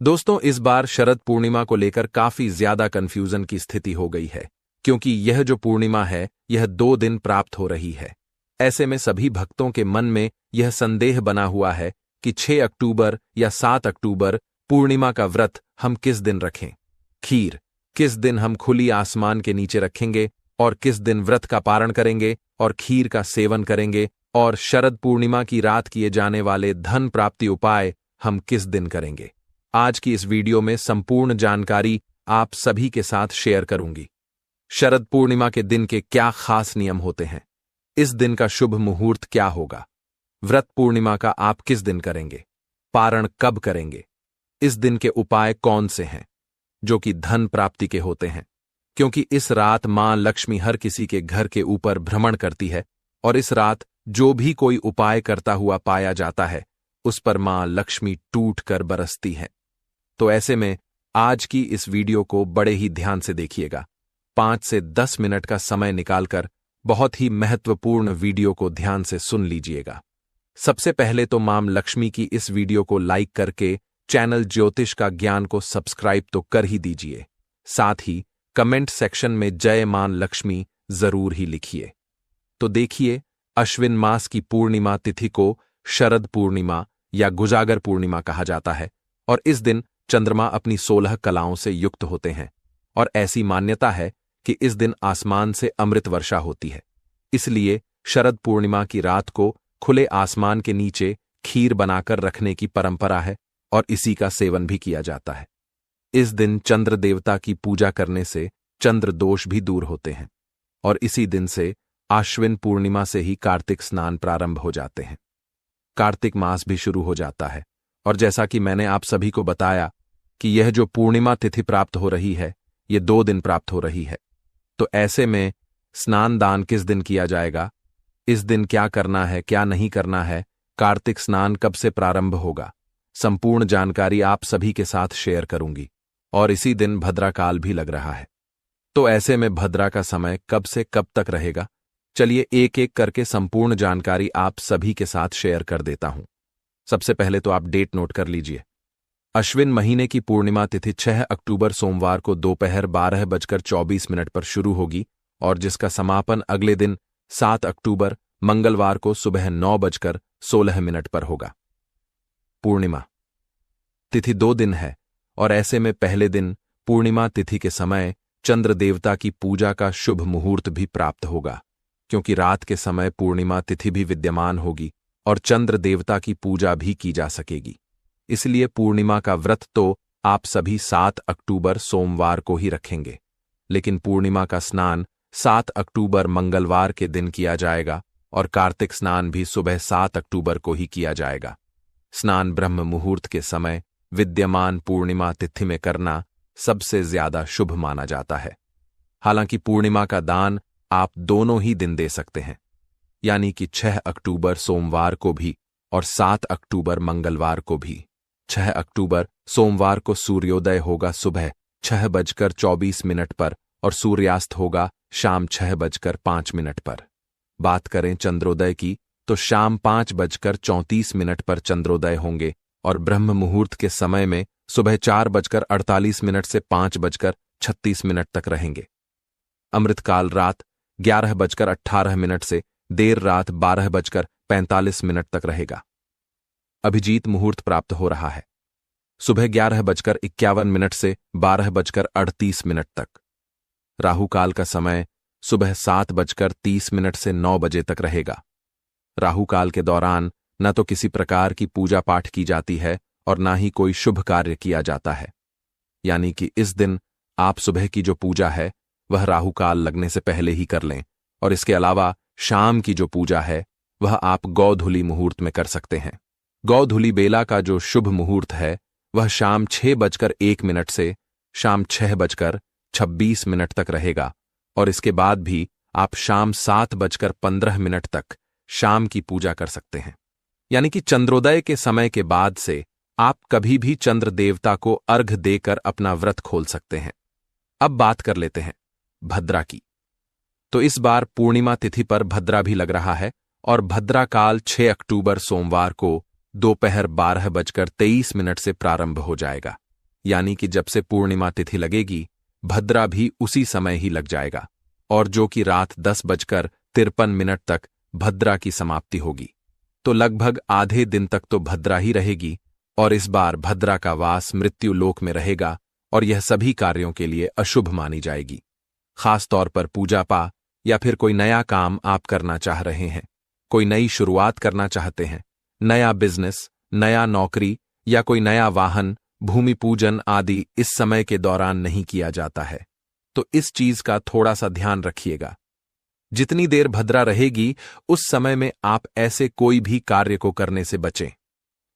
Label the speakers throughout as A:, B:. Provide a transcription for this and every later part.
A: दोस्तों, इस बार शरद पूर्णिमा को लेकर काफी ज्यादा कंफ्यूजन की स्थिति हो गई है, क्योंकि यह जो पूर्णिमा है यह 2 दिन प्राप्त हो रही है। ऐसे में सभी भक्तों के मन में यह संदेह बना हुआ है कि 6 अक्टूबर या 7 अक्टूबर पूर्णिमा का व्रत हम किस दिन रखें। खीर किस दिन हम खुली आसमान के नीचे रखेंगे और किस दिन व्रत का पारण करेंगे और खीर का सेवन करेंगे, और शरद पूर्णिमा की रात किए जाने वाले धन प्राप्ति उपाय हम किस दिन करेंगे। आज की इस वीडियो में संपूर्ण जानकारी आप सभी के साथ शेयर करूंगी। शरद पूर्णिमा के दिन के क्या खास नियम होते हैं, इस दिन का शुभ मुहूर्त क्या होगा, व्रत पूर्णिमा का आप किस दिन करेंगे, पारण कब करेंगे, इस दिन के उपाय कौन से हैं जो कि धन प्राप्ति के होते हैं, क्योंकि इस रात मां लक्ष्मी हर किसी के घर के ऊपर भ्रमण करती है और इस रात जो भी कोई उपाय करता हुआ पाया जाता है उस पर मां लक्ष्मी टूट कर बरसती है। तो ऐसे में आज की इस वीडियो को बड़े ही ध्यान से देखिएगा। 5 से 10 मिनट का समय निकालकर बहुत ही महत्वपूर्ण वीडियो को ध्यान से सुन लीजिएगा। सबसे पहले तो मां लक्ष्मी की इस वीडियो को लाइक करके चैनल ज्योतिष का ज्ञान को सब्सक्राइब तो कर ही दीजिए। साथ ही कमेंट सेक्शन में जय मां लक्ष्मी जरूर ही लिखिए। तो देखिए, अश्विन मास की पूर्णिमा तिथि को शरद पूर्णिमा या गुजागर पूर्णिमा कहा जाता है और इस दिन चंद्रमा अपनी 16 कलाओं से युक्त होते हैं और ऐसी मान्यता है कि इस दिन आसमान से अमृत वर्षा होती है। इसलिए शरद पूर्णिमा की रात को खुले आसमान के नीचे खीर बनाकर रखने की परंपरा है और इसी का सेवन भी किया जाता है। इस दिन चंद्र देवता की पूजा करने से चंद्र दोष भी दूर होते हैं और इसी दिन से आश्विन पूर्णिमा से ही कार्तिक स्नान प्रारंभ हो जाते हैं। कार्तिक मास भी शुरू हो जाता है और जैसा कि मैंने आप सभी को बताया कि यह जो पूर्णिमा तिथि प्राप्त हो रही है यह 2 दिन प्राप्त हो रही है। तो ऐसे में स्नान दान किस दिन किया जाएगा, इस दिन क्या करना है क्या नहीं करना है, कार्तिक स्नान कब से प्रारंभ होगा, संपूर्ण जानकारी आप सभी के साथ शेयर करूंगी। और इसी दिन भद्रा काल भी लग रहा है। तो ऐसे में भद्रा का समय कब से कब तक रहेगा, चलिए एक एक करके संपूर्ण जानकारी आप सभी के साथ शेयर कर देता हूं। सबसे पहले तो आप डेट नोट कर लीजिए। अश्विन महीने की पूर्णिमा तिथि 6 अक्टूबर सोमवार को दोपहर 12:24 पर शुरू होगी और जिसका समापन अगले दिन 7 अक्टूबर मंगलवार को सुबह 9:16 पर होगा। पूर्णिमा तिथि 2 दिन है और ऐसे में पहले दिन पूर्णिमा तिथि के समय चंद्र देवता की पूजा का शुभ मुहूर्त भी प्राप्त होगा, क्योंकि रात के समय पूर्णिमा तिथि भी विद्यमान होगी और चंद्र देवता की पूजा भी की जा सकेगी। इसलिए पूर्णिमा का व्रत तो आप सभी 7 अक्टूबर सोमवार को ही रखेंगे, लेकिन पूर्णिमा का स्नान 7 अक्टूबर मंगलवार के दिन किया जाएगा और कार्तिक स्नान भी सुबह 7 अक्टूबर को ही किया जाएगा। स्नान ब्रह्म मुहूर्त के समय विद्यमान पूर्णिमा तिथि में करना सबसे ज्यादा शुभ माना जाता है। हालांकि पूर्णिमा का दान आप दोनों ही दिन दे सकते हैं, यानी कि 6 अक्टूबर सोमवार को भी और 7 अक्टूबर मंगलवार को भी। 6 अक्टूबर सोमवार को सूर्योदय होगा सुबह 6:24 पर और सूर्यास्त होगा शाम 6:05 पर। बात करें चंद्रोदय की तो शाम 5:34 पर चंद्रोदय होंगे और ब्रह्म मुहूर्त के समय में सुबह 4:48 से 5:36 तक रहेंगे। अमृतकाल रात 11:18 से देर रात 12:45 तक रहेगा। अभिजीत मुहूर्त प्राप्त हो रहा है सुबह 11:51 से 12:38 तक। राहु काल का समय सुबह 7:30 से 9 बजे तक रहेगा। राहु काल के दौरान न तो किसी प्रकार की पूजा पाठ की जाती है और न ही कोई शुभ कार्य किया जाता है, यानी कि इस दिन आप सुबह की जो पूजा है वह राहु काल लगने से पहले ही कर लें और इसके अलावा शाम की जो पूजा है वह आप गौधुली मुहूर्त में कर सकते हैं। गौधुली बेला का जो शुभ मुहूर्त है वह शाम 6:01 से शाम 6:26 तक रहेगा और इसके बाद भी आप शाम 7:15 तक शाम की पूजा कर सकते हैं। यानी कि चंद्रोदय के समय के बाद से आप कभी भी चंद्र देवता को अर्घ देकर अपना व्रत खोल सकते हैं। अब बात कर लेते हैं भद्रा की। तो इस बार पूर्णिमा तिथि पर भद्रा भी लग रहा है और भद्रा काल 6 अक्टूबर सोमवार को दोपहर 12:23 से प्रारंभ हो जाएगा। यानी कि जब से पूर्णिमा तिथि लगेगी, भद्रा भी उसी समय ही लग जाएगा, और जो कि रात 10:53 तक भद्रा की समाप्ति होगी। तो लगभग आधे दिन तक तो भद्रा ही रहेगी, और इस बार भद्रा का वास मृत्यु लोक में रहेगा, और यह सभी कार्यों के लिए अशुभ मानी जाएगी। खास तौर पर पूजा पाठ या फिर कोई नया काम आप करना चाह रहे हैं, कोई नई शुरुआत करना चाहते हैं, नया बिजनेस, नया नौकरी या कोई नया वाहन, भूमि पूजन आदि इस समय के दौरान नहीं किया जाता है, तो इस चीज का थोड़ा सा ध्यान रखिएगा। जितनी देर भद्रा रहेगी उस समय में आप ऐसे कोई भी कार्य को करने से बचें।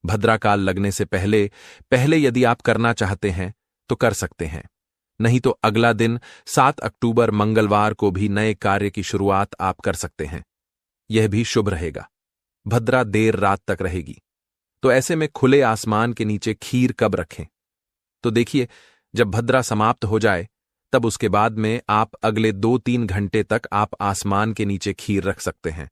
A: भद्रा काल लगने से पहले यदि आप करना चाहते हैं तो कर सकते हैं, नहीं तो अगला दिन 7 अक्टूबर मंगलवार को भी नए कार्य की शुरुआत आप कर सकते हैं। यह भी शुभ रहेगा। भद्रा देर रात तक रहेगी, तो ऐसे में खुले आसमान के नीचे खीर कब रखें? तो देखिए, जब भद्रा समाप्त हो जाए तब उसके बाद में आप अगले 2-3 घंटे तक आप आसमान के नीचे खीर रख सकते हैं,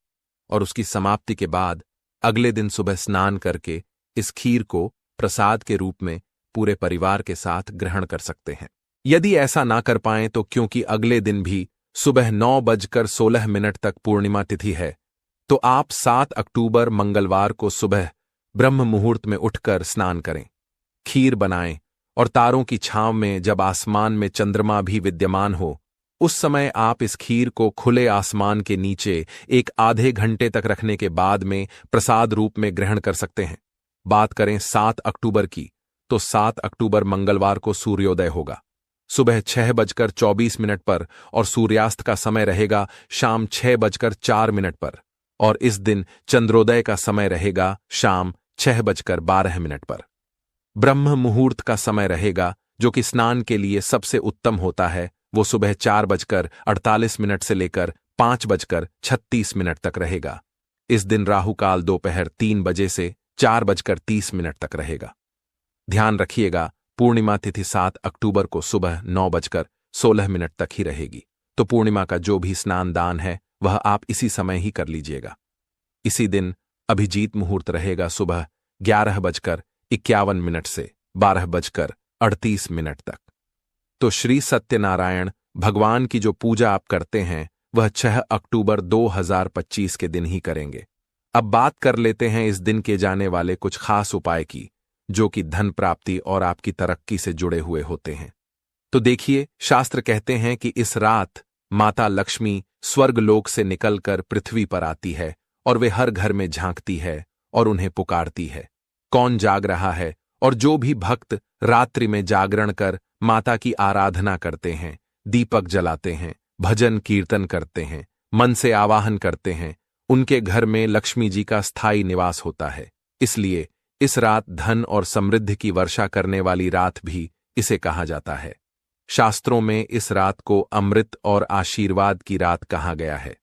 A: और उसकी समाप्ति के बाद अगले दिन सुबह स्नान करके इस खीर को प्रसाद के रूप में पूरे परिवार के साथ ग्रहण कर सकते हैं। यदि ऐसा ना कर पाएं तो क्योंकि अगले दिन भी सुबह 9:16 तक पूर्णिमा तिथि है, तो आप 7 अक्टूबर मंगलवार को सुबह ब्रह्म मुहूर्त में उठकर स्नान करें, खीर बनाएं, और तारों की छांव में जब आसमान में चंद्रमा भी विद्यमान हो, उस समय आप इस खीर को खुले आसमान के नीचे एक आधे घंटे तक रखने के बाद में प्रसाद रूप में ग्रहण कर सकते हैं। बात करें 7 अक्टूबर की, तो 7 अक्टूबर मंगलवार को सूर्योदय होगा सुबह 6:24 पर, और सूर्यास्त का समय रहेगा शाम 6:04 पर, और इस दिन चंद्रोदय का समय रहेगा शाम 6:12 पर। ब्रह्म मुहूर्त का समय रहेगा, जो कि स्नान के लिए सबसे उत्तम होता है, वो सुबह 4:48 से लेकर 5:36 तक रहेगा। इस दिन राहु काल दोपहर 3 बजे से 4:30 तक रहेगा। ध्यान रखिएगा, पूर्णिमा तिथि 7 अक्टूबर को सुबह 9:16 तक ही रहेगी, तो पूर्णिमा का जो भी स्नान दान है वह आप इसी समय ही कर लीजिएगा। इसी दिन अभिजीत मुहूर्त रहेगा सुबह 11:51 से 12:38 तक। तो श्री सत्यनारायण भगवान की जो पूजा आप करते हैं वह 6 अक्टूबर 2025 के दिन ही करेंगे। अब बात कर लेते हैं इस दिन के जाने वाले कुछ खास उपाय की, जो कि धन प्राप्ति और आपकी तरक्की से जुड़े हुए होते हैं। तो देखिए, शास्त्र कहते हैं कि इस रात माता लक्ष्मी स्वर्गलोक से निकलकर पृथ्वी पर आती है, और वे हर घर में झांकती है और उन्हें पुकारती है। कौन जाग रहा है? और जो भी भक्त रात्रि में जागरण कर माता की आराधना करते हैं, दीपक जलाते हैं, भजन कीर्तन करते हैं, मन से आवाहन करते हैं, उनके घर में लक्ष्मी जी का स्थायी निवास होता है। इसलिए इस रात धन और समृद्धि की वर्षा करने वाली रात भी इसे कहा जाता है। शास्त्रों में इस रात को अमृत और आशीर्वाद की रात कहा गया है।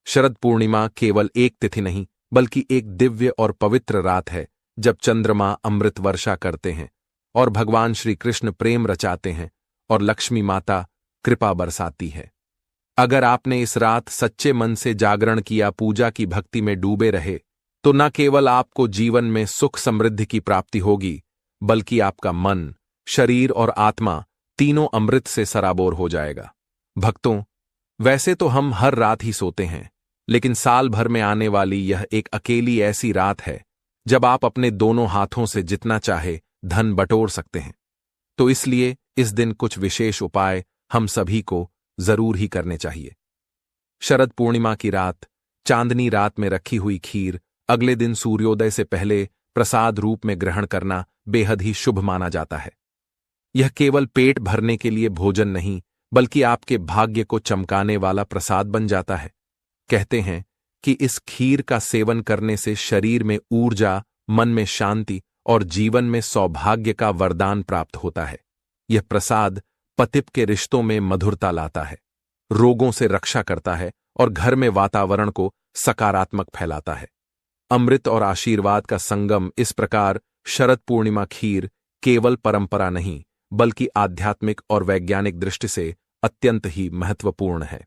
A: शरद पूर्णिमा केवल एक तिथि नहीं, बल्कि एक दिव्य और पवित्र रात है, जब चंद्रमा अमृत वर्षा करते हैं और भगवान श्री कृष्ण प्रेम रचाते हैं और लक्ष्मी माता कृपा बरसाती है। अगर आपने इस रात सच्चे मन से जागरण किया, पूजा की भक्ति में डूबे रहे, तो न केवल आपको जीवन में सुख समृद्धि की प्राप्ति होगी, बल्कि आपका मन, शरीर और आत्मा तीनों अमृत से सराबोर हो जाएगा। भक्तों, वैसे तो हम हर रात ही सोते हैं, लेकिन साल भर में आने वाली यह एक अकेली ऐसी रात है जब आप अपने दोनों हाथों से जितना चाहे धन बटोर सकते हैं। तो इसलिए इस दिन कुछ विशेष उपाय हम सभी को जरूर ही करने चाहिए। शरद पूर्णिमा की रात, चांदनी रात में रखी हुई खीर अगले दिन सूर्योदय से पहले प्रसाद रूप में ग्रहण करना बेहद ही शुभ माना जाता है। यह केवल पेट भरने के लिए भोजन नहीं, बल्कि आपके भाग्य को चमकाने वाला प्रसाद बन जाता है। कहते हैं कि इस खीर का सेवन करने से शरीर में ऊर्जा, मन में शांति और जीवन में सौभाग्य का वरदान प्राप्त होता है। यह प्रसाद पतिप के रिश्तों में मधुरता लाता है, रोगों से रक्षा करता है और घर में वातावरण को सकारात्मक फैलाता है। अमृत और आशीर्वाद का संगम इस प्रकार शरद पूर्णिमा खीर केवल परंपरा नहीं, बल्कि आध्यात्मिक और वैज्ञानिक दृष्टि से अत्यंत ही महत्वपूर्ण है।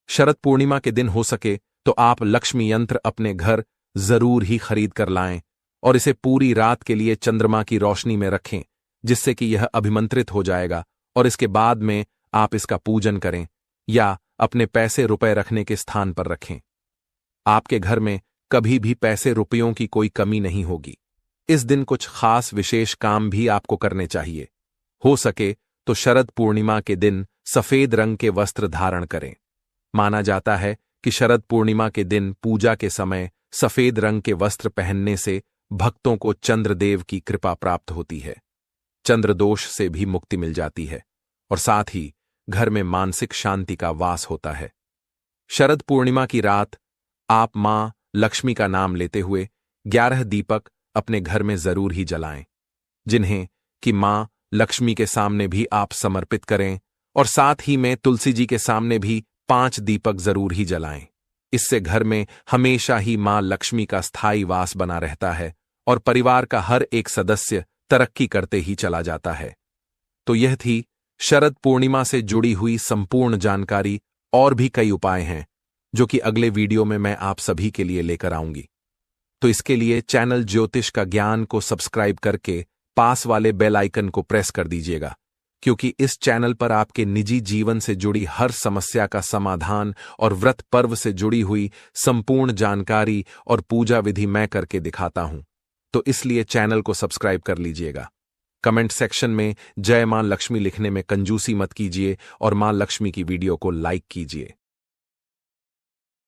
A: शरद पूर्णिमा के दिन हो सके तो आप लक्ष्मी यंत्र अपने घर जरूर ही खरीद कर लाएं और इसे पूरी रात के लिए चंद्रमा की रोशनी में रखें, जिससे कि यह अभिमंत्रित हो जाएगा और इसके बाद में आप इसका पूजन करें या अपने पैसे रुपए रखने के स्थान पर रखें। आपके घर में कभी भी पैसे रुपयों की कोई कमी नहीं होगी। इस दिन कुछ खास विशेष काम भी आपको करने चाहिए। हो सके तो शरद पूर्णिमा के दिन सफेद रंग के वस्त्र धारण करें। माना जाता है कि शरद पूर्णिमा के दिन पूजा के समय सफेद रंग के वस्त्र पहनने से भक्तों को चंद्रदेव की कृपा प्राप्त होती है, चंद्रदोष से भी मुक्ति मिल जाती है और साथ ही घर में मानसिक शांति का वास होता है। शरद पूर्णिमा की रात आप मां लक्ष्मी का नाम लेते हुए 11 दीपक अपने घर में जरूर ही जलाएं, जिन्हें कि मां लक्ष्मी के सामने भी आप समर्पित करें और साथ ही में तुलसी जी के सामने भी 5 दीपक जरूर ही जलाएं। इससे घर में हमेशा ही मां लक्ष्मी का स्थायी वास बना रहता है और परिवार का हर एक सदस्य तरक्की करते ही चला जाता है। तो यह थी शरद पूर्णिमा से जुड़ी हुई संपूर्ण जानकारी। और भी कई उपाय हैं जो कि अगले वीडियो में मैं आप सभी के लिए लेकर आऊंगी। तो इसके लिए चैनल ज्योतिष का ज्ञान को सब्सक्राइब करके पास वाले बेल आइकन को प्रेस कर दीजिएगा, क्योंकि इस चैनल पर आपके निजी जीवन से जुड़ी हर समस्या का समाधान और व्रत पर्व से जुड़ी हुई संपूर्ण जानकारी और पूजा विधि मैं करके दिखाता हूं। तो इसलिए चैनल को सब्सक्राइब कर लीजिएगा। कमेंट सेक्शन में जय मां लक्ष्मी लिखने में कंजूसी मत कीजिए और मां लक्ष्मी की वीडियो को लाइक कीजिए।